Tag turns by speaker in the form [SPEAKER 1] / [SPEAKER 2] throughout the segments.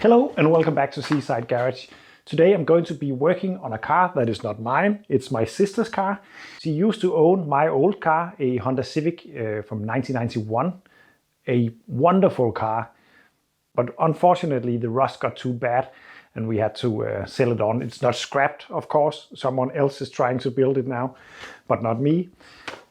[SPEAKER 1] Hello and welcome back to Seaside Garage. Today I'm going to be working on a car that is not mine, it's my sister's car. She used to own my old car, a Honda Civic from 1991. A wonderful car, but unfortunately the rust got too bad and we had to sell it on. It's not scrapped, of course, someone else is trying to build it now, but not me.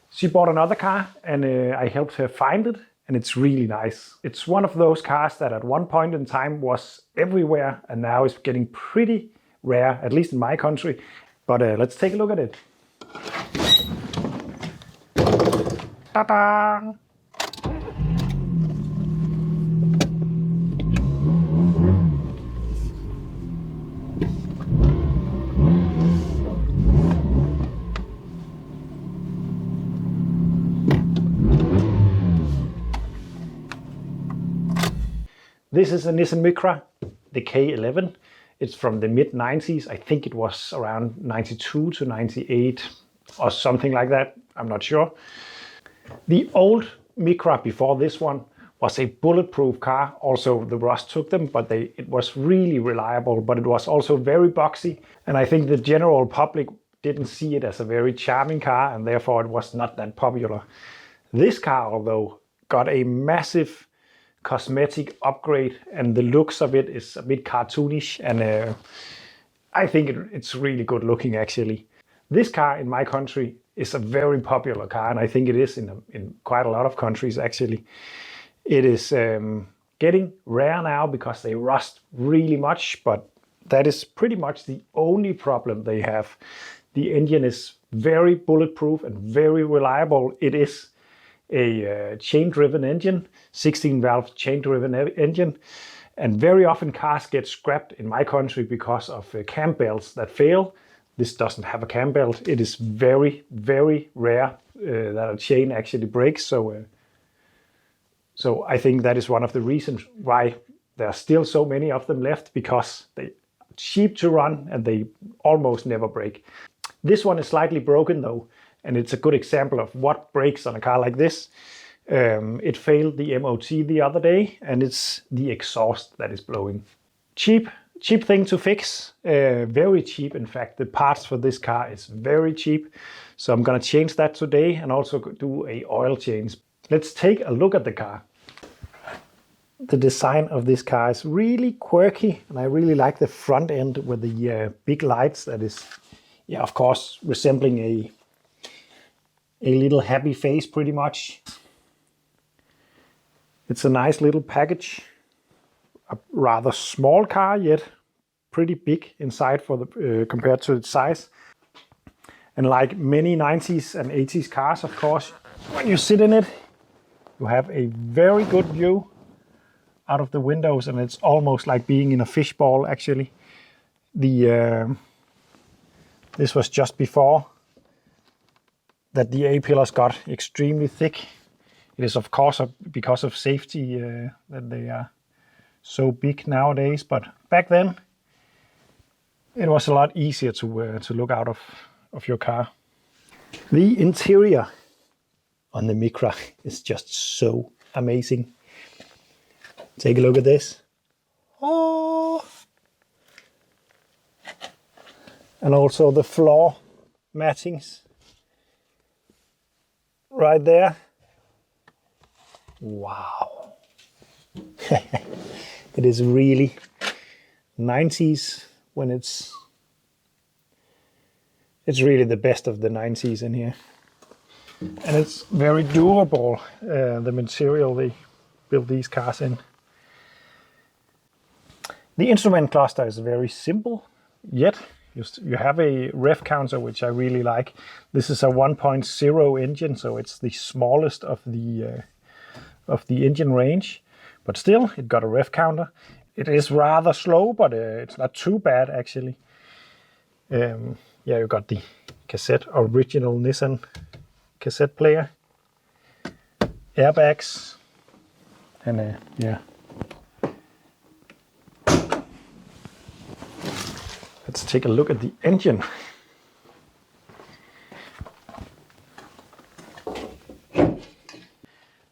[SPEAKER 1] She bought another car and I helped her find it. And it's really nice. It's one of those cars that at one point in time was everywhere and now is getting pretty rare, at least in my country. But let's take a look at it. Ta-da! This is a Nissan Micra, the K11. It's from the mid-90s. I think it was around 92 to 98 or something like that. I'm not sure. The old Micra before this one was a bulletproof car. Also, the rust took them, but it was really reliable, but it was also very boxy. And I think the general public didn't see it as a very charming car, and therefore it was not that popular. This car, although, got a massive cosmetic upgrade, and the looks of it is a bit cartoonish, and I think it's really good looking actually. This car in my country is a very popular car, and I think it is in quite a lot of countries actually. It is getting rare now because they rust really much, but that is pretty much the only problem they have. The engine is very bulletproof and very reliable. It is a chain-driven engine, 16-valve chain-driven engine, and very often cars get scrapped in my country because of cam belts that fail. This doesn't have a cam belt. It is very, very rare that a chain actually breaks. So I think that is one of the reasons why there are still so many of them left, because they are cheap to run and they almost never break. This one is slightly broken though, and it's a good example of what breaks on a car like this. It failed the MOT the other day, and it's the exhaust that is blowing. Cheap thing to fix, very cheap. In fact, the parts for this car is very cheap. So I'm gonna change that today and also do a oil change. Let's take a look at the car. The design of this car is really quirky, and I really like the front end with the big lights that is, yeah, of course, resembling a little happy face pretty much. It's a nice little package. A rather small car, yet pretty big inside for the compared to its size. And like many 90s and 80s cars, of course, when you sit in it, you have a very good view out of the windows, and it's almost like being in a fishbowl actually. This was just before that the A-pillars got extremely thick. It is of course because of safety that they are so big nowadays, but back then it was a lot easier to look out of your car. The interior on the Micra is just so amazing. Take a look at this. Oh! And also the floor mattings right there. Wow. It is really 90s when it's really the best of the 90s in here. And it's very durable, the material they build these cars in. The instrument cluster is very simple, yet you have a rev counter, which I really like. This is a 1.0 engine, so it's the smallest of the engine range, but still it got a rev counter. It is rather slow, but it's not too bad actually. Yeah, you got the original Nissan cassette player, airbags, and yeah. Let's take a look at the engine.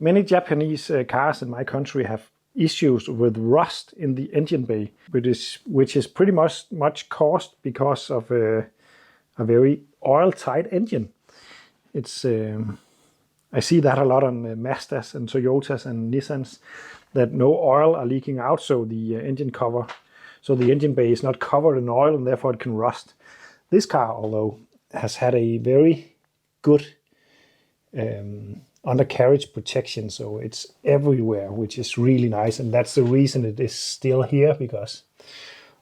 [SPEAKER 1] Many Japanese cars in my country have issues with rust in the engine bay, which is pretty much caused because of a very oil-tight engine. It's I see that a lot on Mazdas and Toyotas and Nissans, that no oil are leaking out, so the engine bay is not covered in oil and therefore it can rust. This car, although, has had a very good undercarriage protection, so it's everywhere, which is really nice, and that's the reason it is still here, because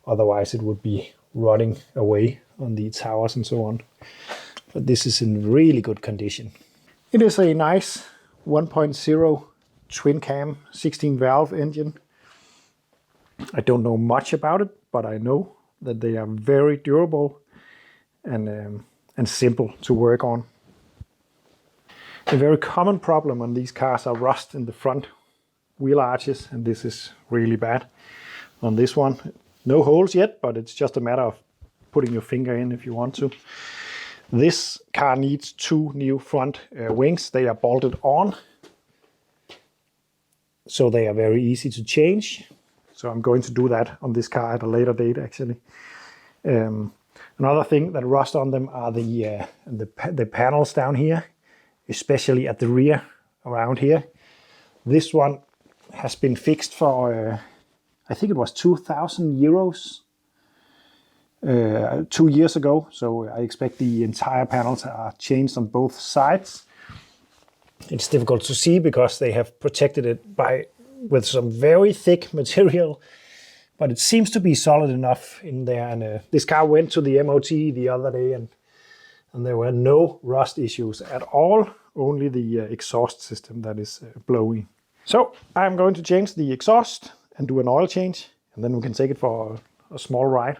[SPEAKER 1] otherwise it would be rotting away on the towers and so on. But this is in really good condition. It is a nice 1.0 twin cam 16 valve engine. I don't know much about it, but I know that they are very durable and simple to work on. A very common problem on these cars are rust in the front wheel arches, and this is really bad on this one. No holes yet, but it's just a matter of putting your finger in if you want to. This car needs 2 new front wings. They are bolted on, so they are very easy to change. So I'm going to do that on this car at a later date, actually. Another thing that rust on them are the panels down here, especially at the rear around here. This one has been fixed for, I think it was 2,000 euros 2 years ago. So I expect the entire panels are changed on both sides. It's difficult to see because they have protected it with some very thick material, but it seems to be solid enough in there. And this car went to the MOT the other day, and there were no rust issues at all, only the exhaust system that is blowing. So I'm going to change the exhaust and do an oil change, and then we can take it for a small ride.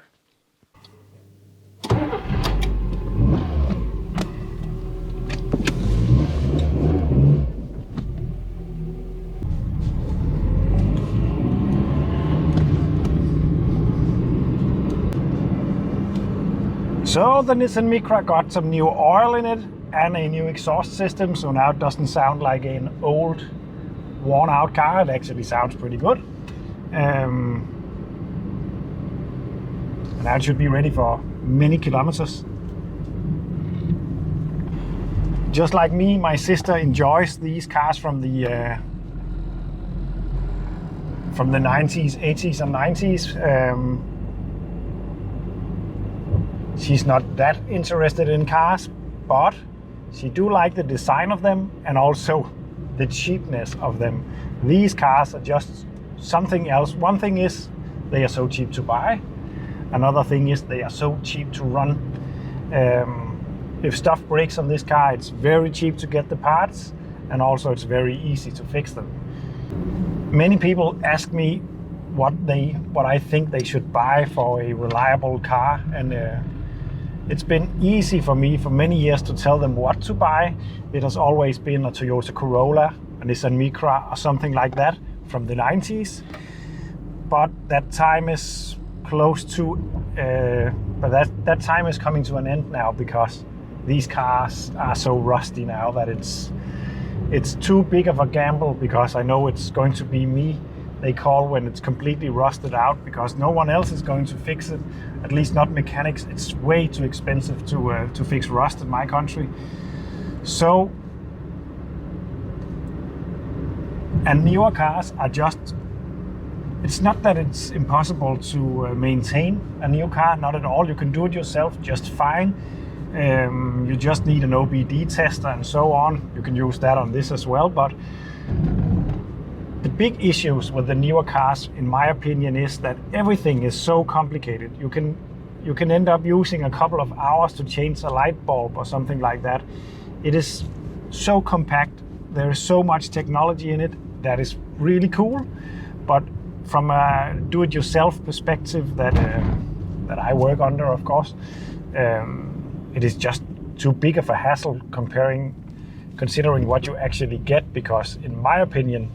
[SPEAKER 1] So the Nissan Micra got some new oil in it and a new exhaust system, so now it doesn't sound like an old, worn out car. It actually sounds pretty good. And now it should be ready for many kilometers. Just like me, my sister enjoys these cars from the 90s, 80s and 90s. She's not that interested in cars, but she do like the design of them and also the cheapness of them. These cars are just something else. One thing is they are so cheap to buy. Another thing is they are so cheap to run. If stuff breaks on this car, it's very cheap to get the parts, and also it's very easy to fix them. Many people ask me what I think they should buy for a reliable car, and it's been easy for me for many years to tell them what to buy. It has always been a Toyota Corolla, a Nissan Micra, or something like that from the 90s. But that time is close to, that time is coming to an end now, because these cars are so rusty now that it's too big of a gamble, because I know it's going to be me they call when it's completely rusted out, because no one else is going to fix it, at least not mechanics. It's way too expensive to fix rust in my country. So, and newer cars are just, it's not that it's impossible to maintain a new car, not at all. You can do it yourself just fine. You just need an OBD tester and so on. You can use that on this as well, but the big issues with the newer cars, in my opinion, is that everything is so complicated. You can end up using a couple of hours to change a light bulb or something like that. It is so compact. There is so much technology in it that is really cool. But from a do-it-yourself perspective that I work under, of course, it is just too big of a hassle considering what you actually get. Because in my opinion,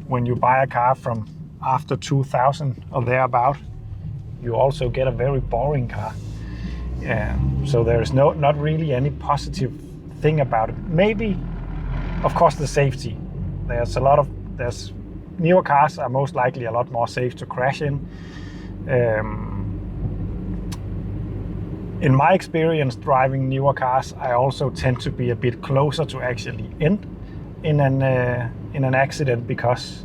[SPEAKER 1] when you buy a car from after 2000 or thereabout, you also get a very boring car. So there's not really any positive thing about it. Maybe, of course, the safety. There's newer cars are most likely a lot more safe to crash in. In my experience driving newer cars, I also tend to be a bit closer to actually end in an accident, because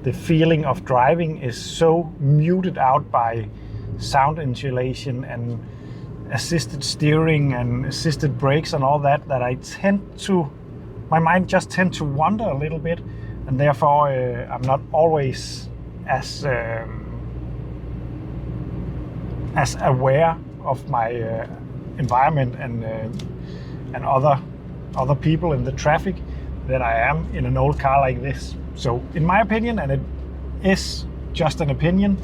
[SPEAKER 1] the feeling of driving is so muted out by sound insulation and assisted steering and assisted brakes and all that, that my mind just tends to wander a little bit, and therefore I'm not always as aware of my environment and other people in the traffic that I am in an old car like this. So in my opinion, and it is just an opinion,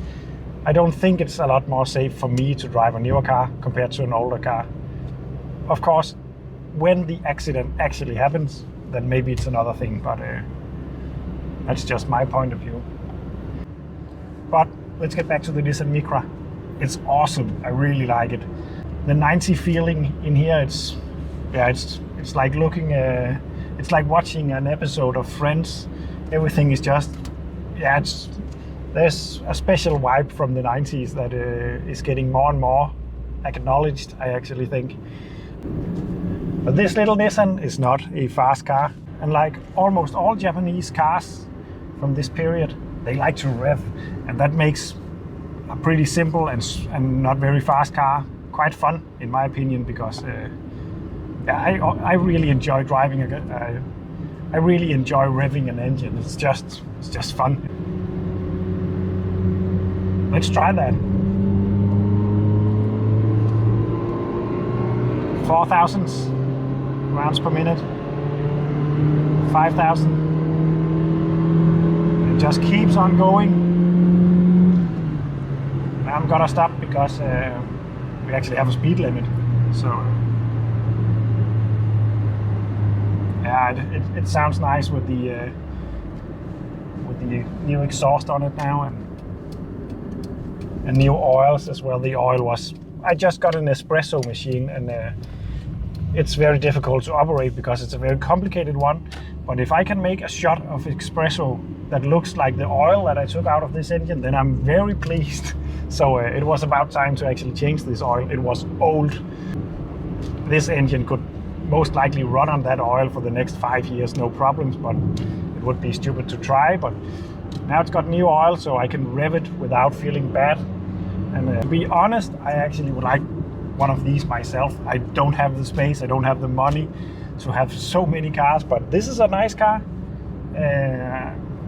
[SPEAKER 1] I don't think it's a lot more safe for me to drive a newer car compared to an older car. Of course, when the accident actually happens, then maybe it's another thing, but that's just my point of view. But let's get back to the Nissan Micra. It's awesome. I really like it. The 90 feeling in here, it's like looking, it's like watching an episode of Friends. Everything is just, there's a special vibe from the 90s that is getting more and more acknowledged, I actually think. But this little Nissan is not a fast car. And like almost all Japanese cars from this period, they like to rev. And that makes a pretty simple and not very fast car quite fun, in my opinion, because I really enjoy driving I really enjoy revving an engine. It's just fun. Let's try that. 4,000 rounds per minute. 5,000. It just keeps on going. Now I'm gonna stop because we actually have a speed limit. So yeah, it sounds nice with the new exhaust on it now, and new oils as well. The oil was, I just got an espresso machine, and it's very difficult to operate because it's a very complicated one. But if I can make a shot of espresso that looks like the oil that I took out of this engine, then I'm very pleased. So it was about time to actually change this oil. It was old. This engine could most likely run on that oil for the next 5 years, no problems, but it would be stupid to try. But now it's got new oil, so I can rev it without feeling bad. And to be honest, I actually would like one of these myself. I don't have the space, I don't have the money to have so many cars, but this is a nice car.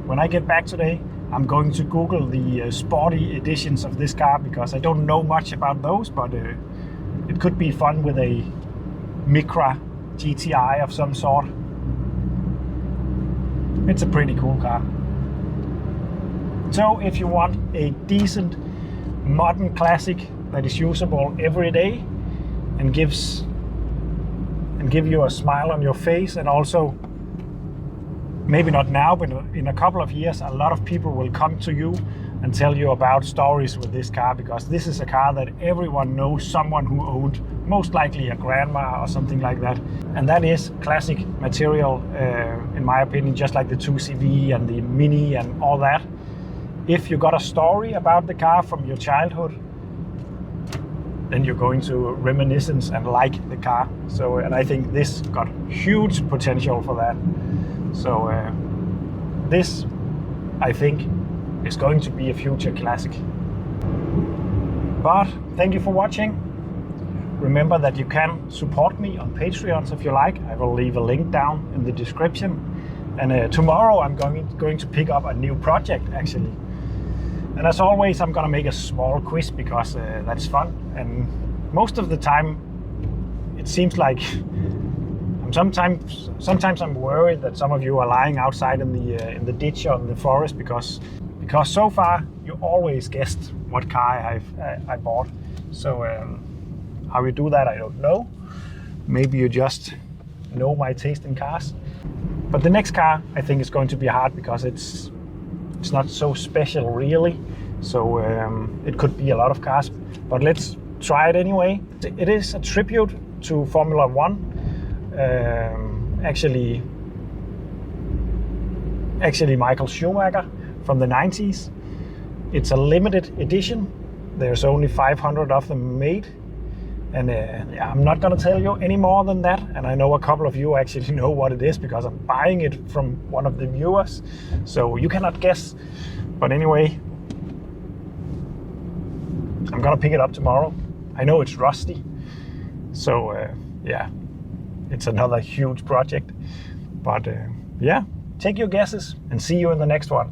[SPEAKER 1] When I get back today, I'm going to Google the sporty editions of this car, because I don't know much about those, but it could be fun with a Micra GTI of some sort. It's a pretty cool car. So if you want a decent modern classic that is usable every day and give you a smile on your face, and also, maybe not now, but in a couple of years, a lot of people will come to you and tell you about stories with this car, because this is a car that everyone knows someone who owned, most likely a grandma or something like that. And that is classic material, in my opinion, just like the 2CV and the Mini and all that. If you got a story about the car from your childhood, then you're going to reminiscence and like the car. So, and I think this got huge potential for that. So this, I think, is going to be a future classic. But thank you for watching. Remember that you can support me on Patreon if you like. I will leave a link down in the description. And tomorrow I'm going to pick up a new project, actually. And as always, I'm gonna make a small quiz, because that's fun. And most of the time, it seems like sometimes I'm worried that some of you are lying outside in the ditch or in the forest, because so far you always guessed what car I bought. So how you do that, I don't know. Maybe you just know my taste in cars. But the next car, I think, is going to be hard, because it's not so special really. So it could be a lot of cars, but let's try it anyway. It is a tribute to Formula 1. Actually, actually Michael Schumacher from the 90s. It's a limited edition. There's only 500 of them made. And yeah, I'm not gonna tell you any more than that. And I know a couple of you actually know what it is because I'm buying it from one of the viewers. So you cannot guess. But anyway, I'm gonna pick it up tomorrow. I know it's rusty. So yeah, it's another huge project. But yeah, take your guesses and see you in the next one.